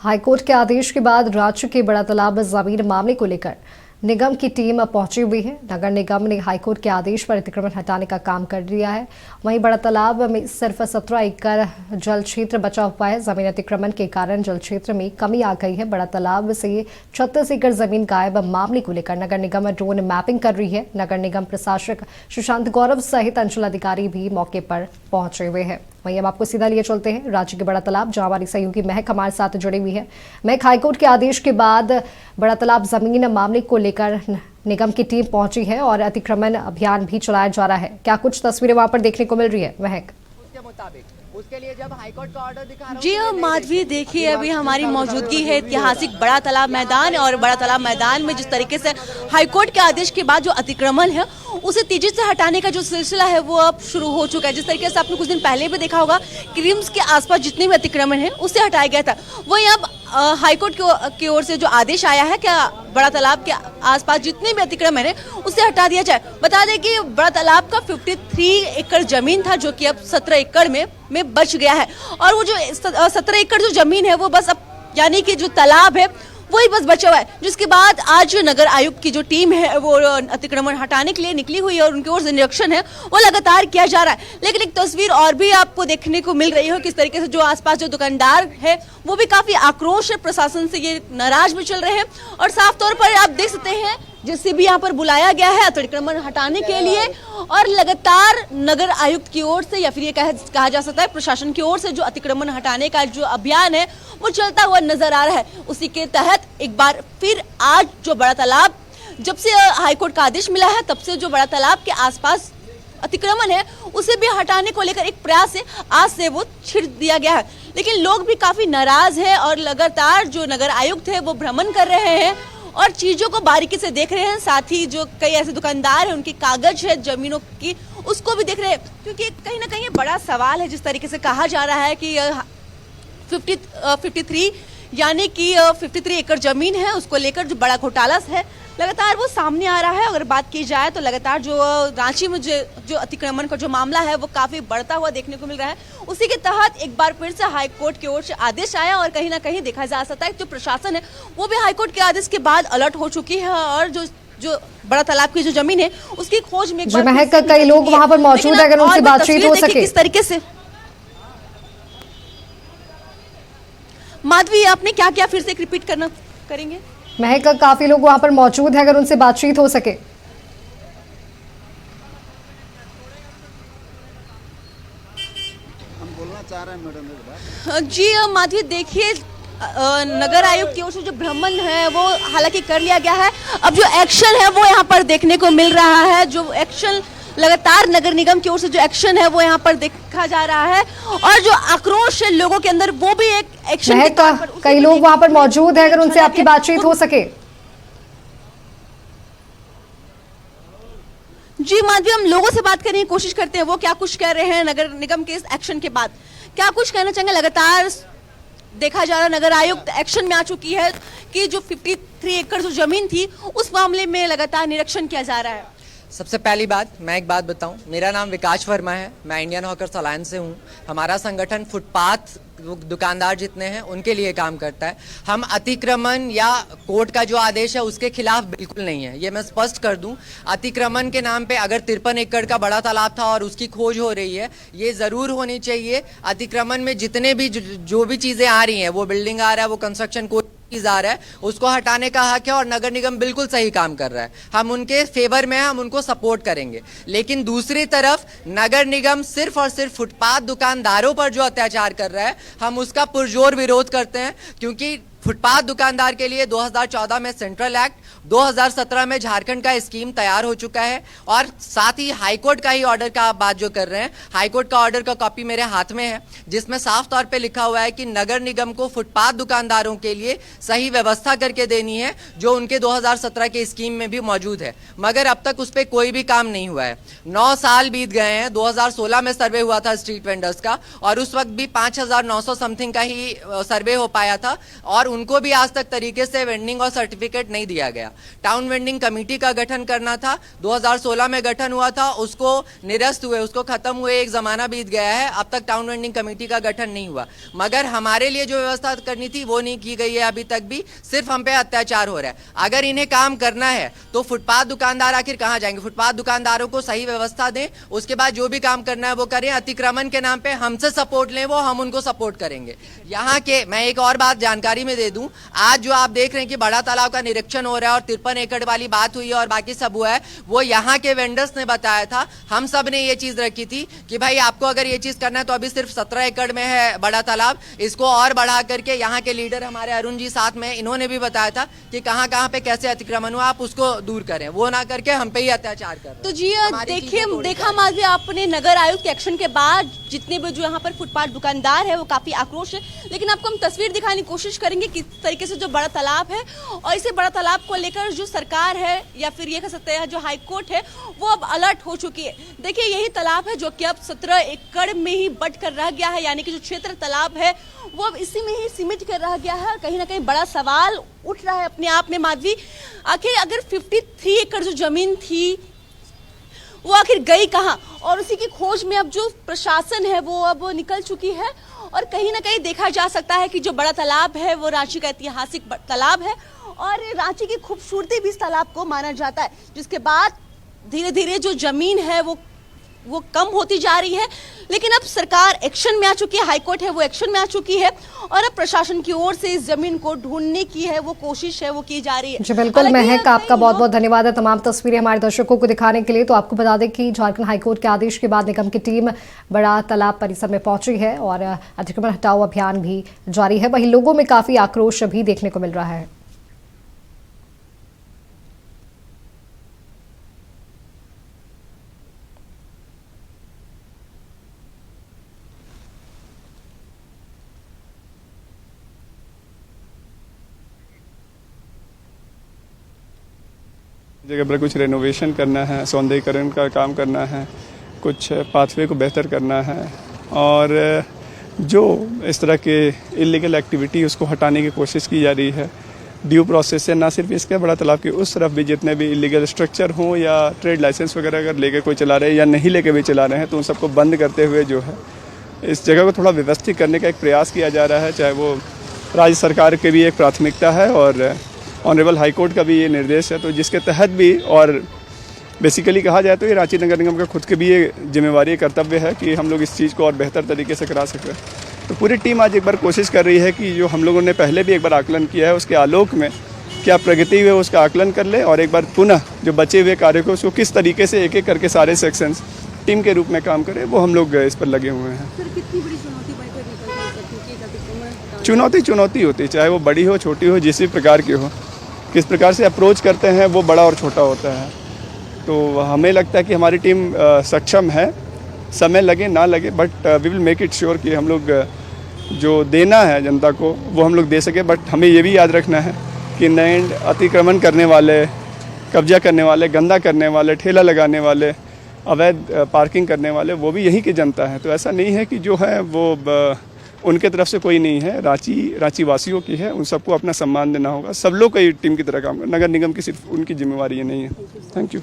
High court के आदेश के बाद राज्य के बड़ा तालाब जमीन मामले को लेकर निगम की टीम पहुंची हुई है। नगर निगम ने हाईकोर्ट के आदेश पर अतिक्रमण हटाने का काम कर लिया है। वहीं बड़ा तालाब में सिर्फ 17 एकड़ जल क्षेत्र बचा हुआ है। जमीन अतिक्रमण के कारण जल क्षेत्र में कमी आ गई है। बड़ा तालाब से 36 एकड़ जमीन गायब मामले को लेकर नगर निगम ड्रोन मैपिंग कर रही है। नगर निगम प्रशासक सुशांत गौरव सहित अंचल अधिकारी भी मौके पर पहुंचे हुए हैं। वहीं अब आपको सीधा लिए चलते हैं राज्य के बड़ा तालाब, जहां हमारी सहयोगी महक हमारे साथ जुड़ी हुई है। महक, हाईकोर्ट के आदेश के बाद बड़ा तालाब जमीन मामले को लेकर निगम की टीम पहुंची है और अतिक्रमण अभियान भी चलाया जा रहा है। क्या कुछ तस्वीरें वहां पर देखने को मिल रही है महक? उसके लिए जब हाईकोर्ट का ऑर्डर दिखा रहा जी हाँ माधवी, देखिए अभी हमारी मौजूदगी है ऐतिहासिक बड़ा तालाब मैदान, और बड़ा तालाब मैदान में जिस तरीके से हाईकोर्ट के आदेश के बाद जो अतिक्रमण है उसे तेजी से हटाने का जो सिलसिला है वो अब शुरू हो चुका है। जिस तरीके से आपने कुछ दिन पहले भी देखा होगा कि रिम्स के आसपास जितने भी अतिक्रमण है उसे हटाया गया था, वहीं अब हाईकोर्ट की ओर से जो आदेश आया है क्या बड़ा तालाब के आसपास जितने भी अतिक्रमण है उसे हटा दिया जाए। बता दें कि बड़ा तालाब का 53 एकड़ जमीन था जो कि अब 17 एकड़ में बच गया है, और वो जो 17 एकड़ जो जमीन है वो बस अब यानी कि जो तालाब है वही बस बचा हुआ है। जिसके बाद आज नगर आयुक्त की जो टीम है वो अतिक्रमण हटाने के लिए निकली हुई है और उनकी ओर से निरीक्षण है वो लगातार किया जा रहा है। लेकिन एक तस्वीर और भी आपको देखने को मिल रही है किस तरीके से जो आसपास जो दुकानदार है वो भी काफी आक्रोश है, प्रशासन से ये नाराज भी चल रहे हैं, और साफ तौर पर आप देख सकते हैं जिससे भी यहाँ पर बुलाया गया है अतिक्रमण हटाने के लिए, और लगातार नगर आयुक्त की ओर से या फिर ये कहा जा सकता है प्रशासन की ओर से जो अतिक्रमण हटाने का जो अभियान है वो चलता हुआ नजर आ रहा है। उसी के तहत एक बार फिर आज जो बड़ा तालाब, जब से हाईकोर्ट का आदेश मिला है तब से जो बड़ा तालाब के आसपास अतिक्रमण है उसे भी हटाने को लेकर एक प्रयास है, आज से वो छिड़ दिया गया है। लेकिन लोग भी काफी नाराज है और लगातार जो नगर आयुक्त है वो भ्रमण कर रहे हैं और चीजों को बारीकी से देख रहे हैं। साथ ही जो कई ऐसे दुकानदार हैं उनके कागज है जमीनों की उसको भी देख रहे हैं, क्योंकि कहीं ना कहीं बड़ा सवाल है। जिस तरीके से कहा जा रहा है कि 53 यानी कि 53 एकड़ जमीन है उसको लेकर जो बड़ा घोटाला है लगातार वो सामने आ रहा है। अगर बात की जाए तो लगातार जो रांची में जो अतिक्रमण का जो मामला है वो काफी बढ़ता हुआ देखने को मिल रहा है। उसी के तहत एक बार फिर से हाईकोर्ट की ओर से आदेश आया और कहीं ना कहीं देखा जा सकता है जो प्रशासन है वो भी हाईकोर्ट के आदेश के बाद अलर्ट हो चुकी है, और जो बड़ा तालाब की जो जमीन है उसकी खोज में कई लोग वहां पर मौजूद है, अगर उनसे बातचीत हो सके किस तरीके से। माधवी, आपने क्या क्या फिर से रिपीट करेंगे? महक, काफी लोग वहां पर मौजूद है, अगर उनसे बातचीत हो सके। हम बोलना चाह रहे हैं मैडम। जी माधवी, देखिए नगर आयुक्त की ओर से जो भ्रमण है वो हालांकि कर लिया गया है। अब जो एक्शन है वो यहाँ पर देखने को मिल रहा है, जो एक्शन लगातार नगर निगम की ओर से जो एक्शन है वो यहाँ पर देखा जा रहा है, और जो आक्रोश है लोगों के अंदर वो भी एक एक्शन के तौर पर कई लोग वहां पर मौजूद है, अगर उनसे आपकी बातचीत हो सके। जी माधवी, हम लोगों से बात करने की कोशिश करते हैं, वो क्या कुछ कह रहे हैं नगर निगम के इस एक्शन के बाद, क्या कुछ कहना चाहेंगे। लगातार देखा जा रहा नगर आयुक्त एक्शन में आ चुकी है कि जो 53 एकड़ जो जमीन थी उस मामले में लगातार निरीक्षण किया जा रहा है। सबसे पहली बात, मैं एक बात बताऊं, मेरा नाम विकास वर्मा है, मैं इंडियन हॉकर्स अलायंस से हूं। हमारा संगठन फुटपाथ दुकानदार जितने हैं उनके लिए काम करता है। हम अतिक्रमण या कोर्ट का जो आदेश है उसके खिलाफ बिल्कुल नहीं है, ये मैं स्पष्ट कर दूं। अतिक्रमण के नाम पे अगर 53 एकड़ का बड़ा तालाब था और उसकी खोज हो रही है, ये जरूर होनी चाहिए। अतिक्रमण में जितने भी जो भी चीजें आ रही हैं, वो बिल्डिंग आ रहा है, वो कंस्ट्रक्शन कोई आ रहा है, उसको हटाने का हक है, और नगर निगम बिल्कुल सही काम कर रहा है। हम उनके फेवर में हैं, हम उनको सपोर्ट करेंगे। लेकिन दूसरी तरफ नगर निगम सिर्फ और सिर्फ फुटपाथ दुकानदारों पर जो अत्याचार कर रहा है हम उसका पुरजोर विरोध करते हैं, क्योंकि फुटपाथ दुकानदार के लिए 2014 में सेंट्रल एक्ट, 2017 में झारखंड का स्कीम तैयार हो चुका है, और साथ ही हाईकोर्ट का ही ऑर्डर का आप बात जो कर रहे हैं, हाईकोर्ट का ऑर्डर का कॉपी मेरे हाथ में है जिसमें साफ तौर पे लिखा हुआ है कि नगर निगम को फुटपाथ दुकानदारों के लिए सही व्यवस्था करके देनी है जो उनके 2017 के स्कीम में भी मौजूद है। मगर अब तक उस पर कोई भी काम नहीं हुआ है। 9 साल बीत गए हैं। 2016 में सर्वे हुआ था स्ट्रीट वेंडर्स का, और उस वक्त भी 5900 समथिंग का ही सर्वे हो पाया था, और उनको भी आज तक तरीके से वेंडिंग और सर्टिफिकेट नहीं दिया गया। टाउन वेंडिंग कमेटी का गठन करना था, 2016 में गठन हुआ था, उसको निरस्त हुए, उसको खत्म हुए, एक जमाना बीत गया है, अब तक टाउन वेंडिंग कमेटी का गठन नहीं हुआ। मगर हमारे लिए जो व्यवस्था करनी थी वो नहीं की गई है अभी तक भी, सिर्फ हम पे अत्याचार हो रहा है। अगर इन्हें काम करना है तो फुटपाथ दुकानदार आखिर कहाँ जाएंगे? फुटपाथ दुकानदारों को सही व्यवस्था दें, उसके बाद जो भी काम करना है वो करें। अतिक्रमण के नाम पे हमसे सपोर्ट लें, वो हम उनको सपोर्ट करेंगे। यहाँ के मैं एक और बात जानकारी में दे दूं, आज जो आप देख रहे हैं कि बड़ा तालाब का निरीक्षण हो रहा है और 53 एकड़ वाली बात हुई है और बाकी सब हुआ है, वो यहाँ के वेंडर्स ने बताया था। हम सब ने ये चीज रखी थी कि भाई आपको अगर ये चीज करना है तो अभी सिर्फ 17 एकड़ में है बड़ा तालाब, इसको और बढ़ा करके यहाँ के लीडर हमारे अरुण जी साथ में, इन्होंने भी बताया था कि कहाँ कहाँ पे कैसे अतिक्रमण हुआ, आप उसको दूर करें, वो ना करके हम पे ही अत्याचार कर। तो जी देखिए, देखा माधवी आपने नगर आयुक्त के एक्शन के बाद जितने भी जो यहाँ पर फुटपाथ दुकानदार है वो काफी आक्रोश है। लेकिन आपको हम तस्वीर दिखाने की कोशिश करेंगे किस तरीके से जो बड़ा तालाब है और इसे बड़ा तालाब को लेकर जो सरकार है या फिर ये कह सकते हैं जो हाई कोर्ट है वो अब अलर्ट हो चुकी है। देखिए यही तालाब है जो कि अब 17 एकड़ में ही बट कर रह गया है, यानी कि जो क्षेत्र तालाब है वो अब इसी में ही सीमित कर रह गया है। कहीं ना कहीं बड़ा सवाल उठ रहा है अपने आप में माधवी, आखिर अगर 53 एकड़ जो जमीन थी वो आखिर गई कहाँ? और उसी की खोज में अब जो प्रशासन है वो अब निकल चुकी है और कहीं ना कहीं देखा जा सकता है कि जो बड़ा तालाब है वो रांची का ऐतिहासिक तालाब है और रांची की खूबसूरती भी इस तालाब को माना जाता है, जिसके बाद धीरे धीरे जो जमीन है वो कम होती जा रही है। लेकिन अब सरकार एक्शन में आ चुकी है, हाईकोर्ट है वो एक्शन में आ चुकी है और अब प्रशासन की ओर से इस जमीन को ढूंढने की है वो कोशिश है वो की जा रही है। जी बिल्कुल महक, आपका बहुत बहुत धन्यवाद है तमाम तस्वीरें हमारे दर्शकों को दिखाने के लिए। तो आपको बता दें कि झारखंड हाईकोर्ट के आदेश के बाद निगम की टीम बड़ा तालाब परिसर में पहुंची है और अतिक्रमण हटाओ अभियान भी जारी है। वहीं लोगों में काफी आक्रोश भी देखने को मिल रहा है। जगह पर कुछ रेनोवेशन करना है, सौंदर्यीकरण का काम करना है, कुछ पाथवे को बेहतर करना है और जो इस तरह के इलीगल एक्टिविटी उसको हटाने की कोशिश की जा रही है। ड्यू प्रोसेस से ना सिर्फ इसके बड़ा तालाब की उस तरफ भी जितने भी इलीगल स्ट्रक्चर हों या ट्रेड लाइसेंस वगैरह अगर लेके कोई चला रहे हैं या नहीं लेके भी चला रहे हैं तो उन सबको बंद करते हुए जो है इस जगह को थोड़ा व्यवस्थित करने का एक प्रयास किया जा रहा है। चाहे वो राज्य सरकार की भी एक प्राथमिकता है और ऑनरेबल हाई कोर्ट का भी ये निर्देश है, तो जिसके तहत भी और बेसिकली कहा जाए तो ये रांची नगर निगम का खुद की भी ये जिम्मेवारी कर्तव्य है कि हम लोग इस चीज़ को और बेहतर तरीके से करा सकें। तो पूरी टीम आज एक बार कोशिश कर रही है कि जो हम लोगों ने पहले भी एक बार आकलन किया है उसके आलोक में क्या प्रगति हुई उसका आकलन कर ले और एक बार पुनः जो बचे हुए कार्य को उसको किस तरीके से एक एक करके सारे सेक्शंस टीम के रूप में काम करें, वो हम लोग इस पर लगे हुए हैं। चुनौती होती है, चाहे वो बड़ी हो छोटी हो जिस भी प्रकार की हो, किस प्रकार से अप्रोच करते हैं वो बड़ा और छोटा होता है। तो हमें लगता है कि हमारी टीम सक्षम है, समय लगे ना लगे but we will make it sure कि हम लोग जो देना है जनता को वो हम लोग दे सके। बट हमें ये भी याद रखना है कि नए अतिक्रमण करने वाले, कब्जा करने वाले, गंदा करने वाले, ठेला लगाने वाले, अवैध पार्किंग करने वाले वो भी यहीं की जनता है। तो ऐसा नहीं है कि जो है वो उनके तरफ से कोई नहीं है, रांची वासियों की है, उन सबको अपना सम्मान देना होगा। सब लोग कई टीम की तरह काम कर, नगर निगम की सिर्फ उनकी जिम्मेवारी ये नहीं है। Thank you.